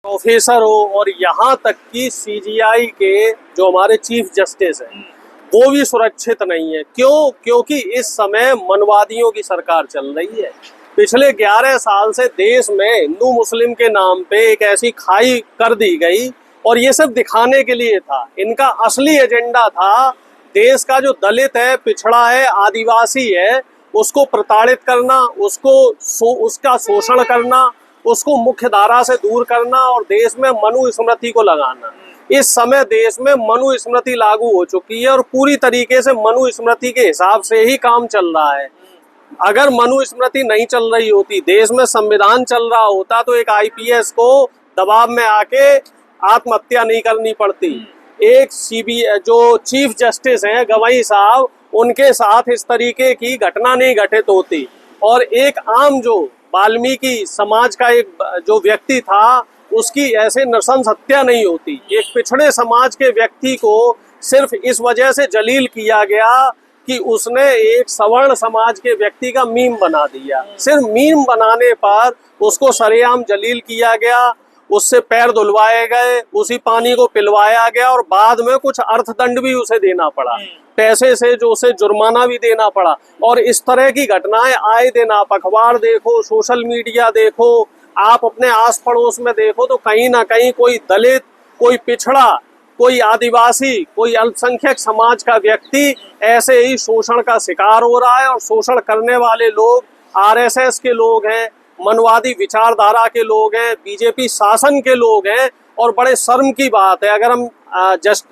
Professor हो और यहाँ तक कि सीजीआई के जो हमारे चीफ जस्टिस हैं वो भी सुरक्षित नहीं है। क्यों? क्योंकि इस समय मनवादियों की सरकार चल रही है। पिछले 11 साल से देश में हिंदू मुस्लिम के नाम पे एक ऐसी खाई कर दी गई और ये सब दिखाने के लिए था। इनका असली एजेंडा था देश का जो दलित है, पिछड़ा है, आदिवासी है, उसको प्रताड़ित करना, उसका शोषण करना, उसको मुख्य धारा से दूर करना और देश में मनुस्मृति को लगाना। इस समय देश में मनुस्मृति लागू हो चुकी है और पूरी तरीके से मनुस्मृति के हिसाब से ही काम चल रहा है। अगर मनुस्मृति नहीं चल रही होती, देश में संविधान चल रहा होता, तो एक आईपीएस को दबाव में आके आत्महत्या नहीं करनी पड़ती। एक जो चीफ जस्टिस हैं गवाई साहब, उनके साथ इस तरीके की घटना नहीं घटित होती। और एक आम जो वाल्मीकि समाज का एक जो व्यक्ति था, उसकी ऐसे नृशंस हत्या नहीं होती। एक पिछड़े समाज के व्यक्ति को सिर्फ इस वजह से जलील किया गया कि उसने एक सवर्ण समाज के व्यक्ति का मीम बना दिया। सिर्फ मीम बनाने पर उसको सरेआम जलील किया गया, उससे पैर धुलवाए गए, उसी पानी को पिलवाया गया और बाद में कुछ अर्थदंड भी उसे देना पड़ा, पैसे से जो उसे जुर्माना भी देना पड़ा। और इस तरह की घटनाएं आए दिन आप अखबार देखो, सोशल मीडिया देखो, आप अपने आस पड़ोस में देखो, तो कहीं ना कहीं कोई दलित, कोई पिछड़ा, कोई आदिवासी, कोई अल्पसंख्यक समाज का व्यक्ति ऐसे ही शोषण का शिकार हो रहा है। और शोषण करने वाले लोग आरएसएस के लोग हैं, मनवादी विचारधारा के लोग हैं, बीजेपी शासन के लोग हैं। और बड़े शर्म की बात है, अगर हम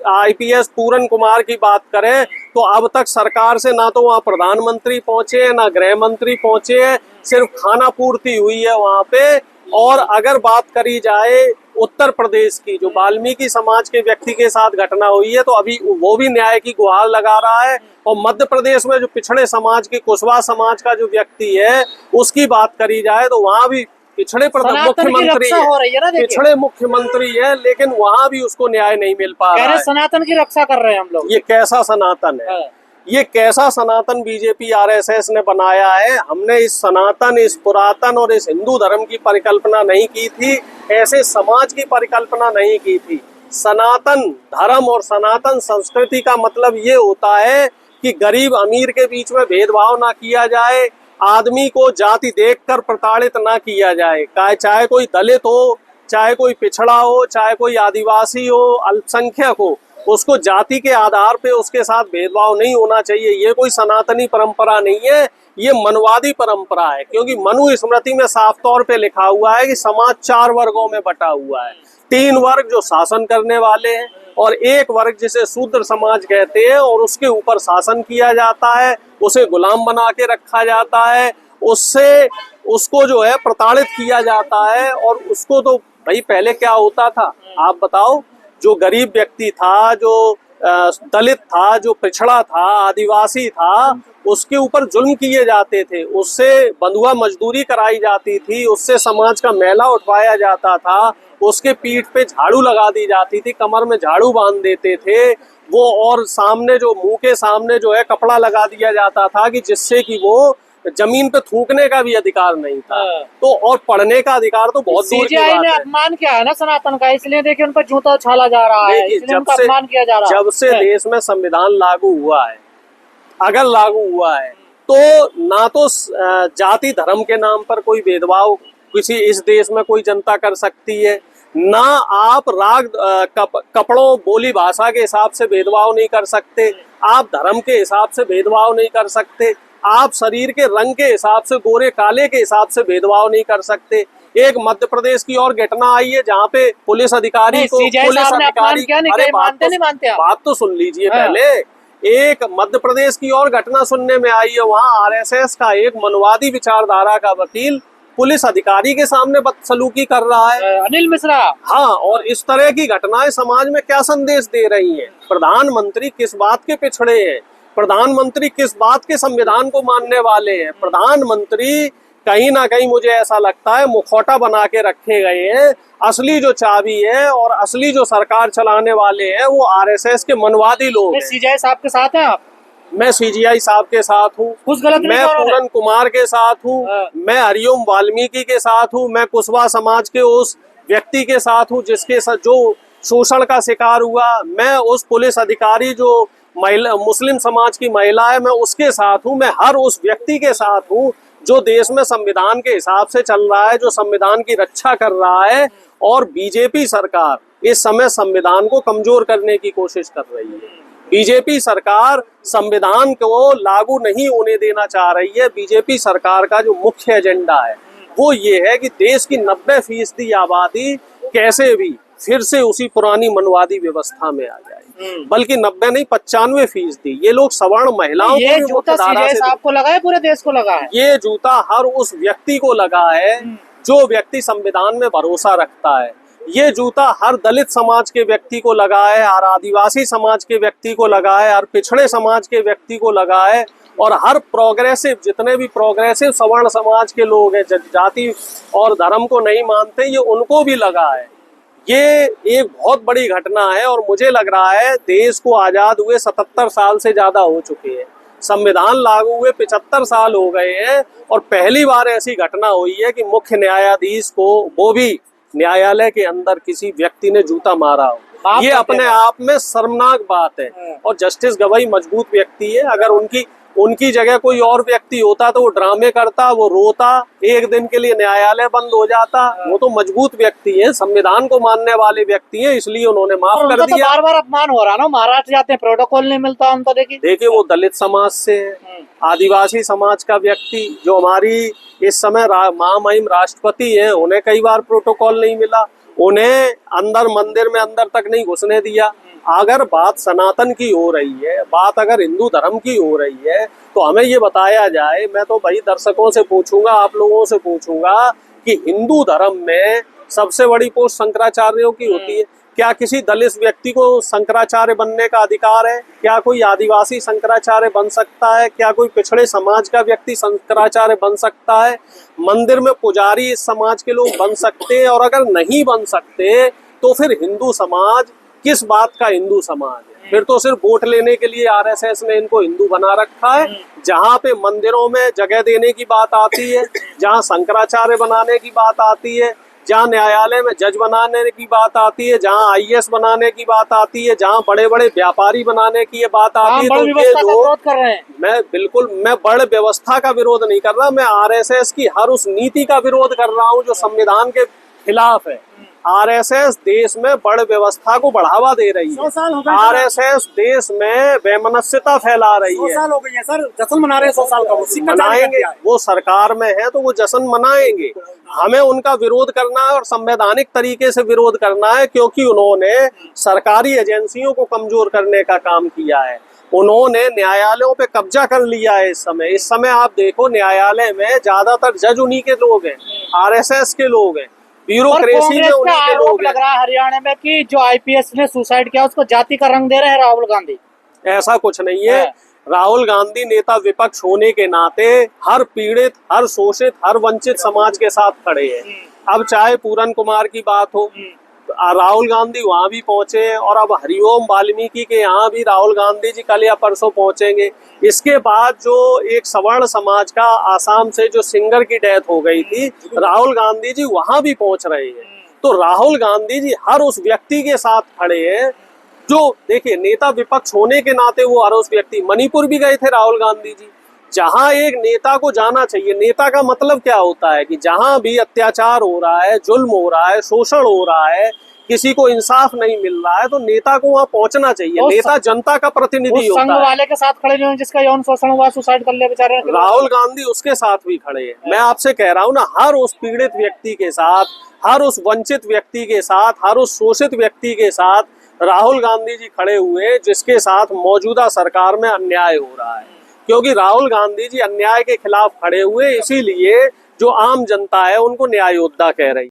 आईपीएस पूरन कुमार की बात करें तो अब तक सरकार से ना तो वहाँ प्रधानमंत्री पहुंचे हैं, ना गृह मंत्री पहुंचे हैं, सिर्फ खाना पूर्ति हुई है वहाँ पे। और अगर बात करी जाए उत्तर प्रदेश की, जो वाल्मीकि समाज के व्यक्ति के साथ घटना हुई है, तो अभी वो भी न्याय की गुहार लगा रहा है। और मध्य प्रदेश में जो पिछड़े समाज की, कुशवाहा समाज का जो व्यक्ति है, उसकी बात करी जाए तो वहाँ भी पिछड़े मुख्यमंत्री है, पिछड़े मुख्यमंत्री है, लेकिन वहाँ भी उसको न्याय नहीं मिल पा रहा है। सनातन की रक्षा कर रहे हैं हम लोग। ये कैसा सनातन है? ये कैसा सनातन बीजेपी आरएसएस ने बनाया है? हमने इस सनातन, इस पुरातन और इस हिंदू धर्म की परिकल्पना नहीं की थी, ऐसे समाज की परिकल्पना नहीं की थी। सनातन धर्म और सनातन संस्कृति का मतलब ये होता है कि गरीब अमीर के बीच में भेदभाव ना किया जाए, आदमी को जाति देखकर प्रताड़ित ना किया जाए। चाहे कोई दलित हो, चाहे कोई पिछड़ा हो, चाहे कोई आदिवासी हो, अल्पसंख्यक हो, उसको जाति के आधार पे उसके साथ भेदभाव नहीं होना चाहिए। ये कोई सनातनी परंपरा नहीं है, ये मनवादी परंपरा है। क्योंकि मनुस्मृति में साफ तौर पे लिखा हुआ है कि समाज 4 वर्गों में बटा हुआ है। 3 वर्ग जो शासन करने वाले हैं और 1 वर्ग जिसे शूद्र समाज कहते हैं और उसके ऊपर शासन किया जाता है, उसे गुलाम बना के रखा जाता है, उसको जो है प्रताड़ित किया जाता है। और उसको तो भाई पहले क्या होता था आप बताओ? जो गरीब व्यक्ति था, जो दलित था, जो पिछड़ा था, आदिवासी था, उसके ऊपर जुल्म किए जाते थे, उससे बंधुआ मजदूरी कराई जाती थी, उससे समाज का मैला उठवाया जाता था, उसके पीठ पे झाड़ू लगा दी जाती थी, कमर में झाड़ू बांध देते थे वो, और सामने जो मुंह के सामने जो है कपड़ा लगा दिया जाता था कि जिससे कि वो जमीन पे थूकने का भी अधिकार नहीं था। तो और पढ़ने का अधिकार तो बहुत दूर की बात है। ने अपमान किया है ना सनातन का, इसलिए देखिए उन पर जूता उछाला जा रहा है, इसलिए उनका अपमान किया जा रहा है। जब से देश में संविधान लागू हुआ है, अगर लागू हुआ है, तो ना तो जाति धर्म के नाम पर कोई भेदभाव किसी इस देश में कोई जनता कर सकती है, ना आप राग कपड़ों बोली भाषा के हिसाब से भेदभाव नहीं कर सकते, आप धर्म के हिसाब से भेदभाव नहीं कर सकते, आप शरीर के रंग के हिसाब से, गोरे काले के हिसाब से भेदभाव नहीं कर सकते। एक मध्य प्रदेश की और घटना आई है जहाँ पे पुलिस अधिकारी को बात तो सुन लीजिए पहले। एक मध्य प्रदेश की और घटना सुनने में आई है, वहाँ आरएसएस का एक मनवादी विचारधारा का वकील पुलिस अधिकारी के सामने बदसलूकी कर रहा है, अनिल मिश्रा। हाँ, और इस तरह की घटनाएं समाज में क्या संदेश दे रही हैं? प्रधानमंत्री किस बात के पिछड़े हैं? प्रधानमंत्री किस बात के संविधान को मानने वाले हैं? प्रधानमंत्री कहीं ना कहीं मुझे ऐसा लगता है मुखौटा बना के रखे गए हैं। असली जो चाबी है और असली जो सरकार चलाने वाले हैं वो आरएसएस के मनवादी लोग हैं। सीजीआई साहब के साथ हैं आप? मैं सीजीआई साहब के साथ हूँ, मैं पूरन कुमार के साथ हूँ, मैं हरिओम वाल्मीकि के साथ हूँ, मैं कुशवाहा समाज के उस व्यक्ति के साथ हूँ जिसके साथ जो शोषण का शिकार हुआ, मैं उस पुलिस अधिकारी जो महिला मुस्लिम समाज की महिला है मैं उसके साथ हूँ, मैं हर उस व्यक्ति के साथ हूँ जो देश में संविधान के हिसाब से चल रहा है, जो संविधान की रक्षा कर रहा है। और बीजेपी सरकार इस समय संविधान को कमजोर करने की कोशिश कर रही है। बीजेपी सरकार संविधान को लागू नहीं होने देना चाह रही है। बीजेपी सरकार का जो मुख्य एजेंडा है वो ये है कि देश की 90% आबादी कैसे भी फिर से उसी पुरानी मनवादी व्यवस्था में आ जाए, बल्कि 90 नहीं 95%। ये लोग सवर्ण महिलाओं ये जूता सीरियस आपको लगा है, पूरे देश को लगा है? ये जूता हर उस व्यक्ति को लगा है जो व्यक्ति संविधान में भरोसा रखता है। ये जूता हर दलित समाज के व्यक्ति को लगा है, हर आदिवासी समाज के व्यक्ति को लगा है, हर पिछड़े समाज के व्यक्ति को लगा है, और हर प्रोग्रेसिव जितने भी प्रोग्रेसिव सवर्ण समाज के लोग हैं, जाति और धर्म को नहीं मानते, ये उनको भी लगा है। ये एक बहुत बड़ी घटना है और मुझे लग रहा है देश को आजाद हुए 77 साल से ज्यादा हो चुके हैं, संविधान लागू हुए 75 साल हो गए हैं, और पहली बार ऐसी घटना हुई है कि मुख्य न्यायाधीश को, वो भी न्यायालय के अंदर, किसी व्यक्ति ने जूता मारा हो। ये अपने आप में शर्मनाक बात है। और जस्टिस गवाई मजबूत व्यक्ति है, अगर उनकी जगह कोई और व्यक्ति होता तो वो ड्रामे करता, वो रोता, एक दिन के लिए न्यायालय बंद हो जाता। वो तो मजबूत व्यक्ति है, संविधान को मानने वाले व्यक्ति हैं, इसलिए उन्होंने माफ कर दिया। बार बार अपमान हो रहा ना, महाराष्ट्र जाते हैं प्रोटोकॉल नहीं मिलता हम तो। देखिए वो दलित समाज से है, आदिवासी समाज का व्यक्ति जो हमारी इस समय महामहिम राष्ट्रपति है, उन्हें कई बार प्रोटोकॉल नहीं मिला, उन्हें अंदर मंदिर में अंदर तक नहीं घुसने दिया। अगर बात सनातन की हो रही है, बात अगर हिंदू धर्म की हो रही है, तो हमें ये बताया जाए। मैं तो भाई दर्शकों से पूछूंगा, आप लोगों से पूछूंगा कि हिंदू धर्म में सबसे बड़ी पोस्ट शंकराचार्यों की होती है। क्या किसी दलित व्यक्ति को शंकराचार्य बनने का अधिकार है? क्या कोई आदिवासी शंकराचार्य बन सकता है? क्या कोई पिछड़े समाज का व्यक्ति शंकराचार्य बन सकता है? मंदिर में पुजारी इस समाज के लोग बन सकते हैं? और अगर नहीं बन सकते तो फिर हिंदू समाज किस बात का हिंदू समाज है? फिर तो सिर्फ वोट लेने के लिए आरएसएस ने इनको हिंदू बना रखा है। जहाँ पे मंदिरों में जगह देने की बात आती है, जहाँ शंकराचार्य बनाने की बात आती है, जहाँ न्यायालय में जज बनाने की बात आती है, जहाँ आईएएस बनाने की बात आती है, जहाँ बड़े बड़े व्यापारी बनाने की ये बात आती है, तो ये लोग कर रहे हैं। मैं बड़ व्यवस्था का विरोध नहीं कर रहा, मैं आरएसएस की हर उस नीति का विरोध कर रहा हूँ जो संविधान के खिलाफ है। आरएसएस देश में बड़ व्यवस्था को बढ़ावा दे रही है। आरएसएस देश में वैमनस्यता फैला रही है। 100 साल हो गए हैं सर, जश्न मना रहे हैं 100 साल का। वो मनाएंगे, वो सरकार में है तो वो जश्न मनाएंगे। हमें उनका विरोध करना है और संवैधानिक तरीके से विरोध करना है, क्योंकि उन्होंने सरकारी एजेंसियों को कमजोर करने का काम किया है। उन्होंने न्यायालयों पे कब्जा कर लिया है। इस समय आप देखो न्यायालय में ज्यादातर जज उन्हीं के लोग हैं, आरएसएस के लोग हैं, ब्यूरोक्रेसी में उन्हीं के लोग लग रहा है हरियाणा में कि जो आईपीएस ने सुसाइड किया उसको जाति का रंग दे रहे हैं राहुल गांधी। ऐसा कुछ नहीं है। राहुल गांधी नेता विपक्ष होने के नाते हर पीड़ित, हर शोषित, हर वंचित समाज के साथ खड़े हैं। अब चाहे पूरन कुमार की बात हो, राहुल गांधी वहां भी पहुंचे, और अब हरिओम वाल्मीकि के यहाँ भी राहुल गांधी जी कल या परसों पहुंचेंगे। इसके बाद जो एक सवर्ण समाज का आसाम से जो सिंगर की डेथ हो गई थी, राहुल गांधी जी वहां भी पहुंच रहे हैं। तो राहुल गांधी जी हर उस व्यक्ति के साथ खड़े हैं जो, देखिए नेता विपक्ष होने के नाते वो हर उस व्यक्ति, मणिपुर भी गए थे राहुल गांधी जी, जहां एक नेता को जाना चाहिए। नेता का मतलब क्या होता है कि जहां भी अत्याचार हो रहा है, जुल्म हो रहा है, शोषण हो रहा है, किसी को इंसाफ नहीं मिल रहा है, तो नेता को वहां पहुंचना चाहिए। नेता जनता का प्रतिनिधि होता है। वाले के साथ खड़े हैं जिसका यौन शोषण हुआ, सुसाइड कर लिया बेचारे, राहुल गांधी उसके साथ भी खड़े हैं। मैं आपसे कह रहा हूँ ना, हर उस पीड़ित व्यक्ति के साथ, हर उस वंचित व्यक्ति के साथ, हर उस शोषित व्यक्ति के साथ राहुल गांधी जी खड़े हुए, जिसके साथ मौजूदा सरकार में अन्याय हो रहा है। क्योंकि राहुल गांधी जी अन्याय के खिलाफ खड़े हुए, इसीलिए जो आम जनता है उनको न्याय योद्धा कह रही है।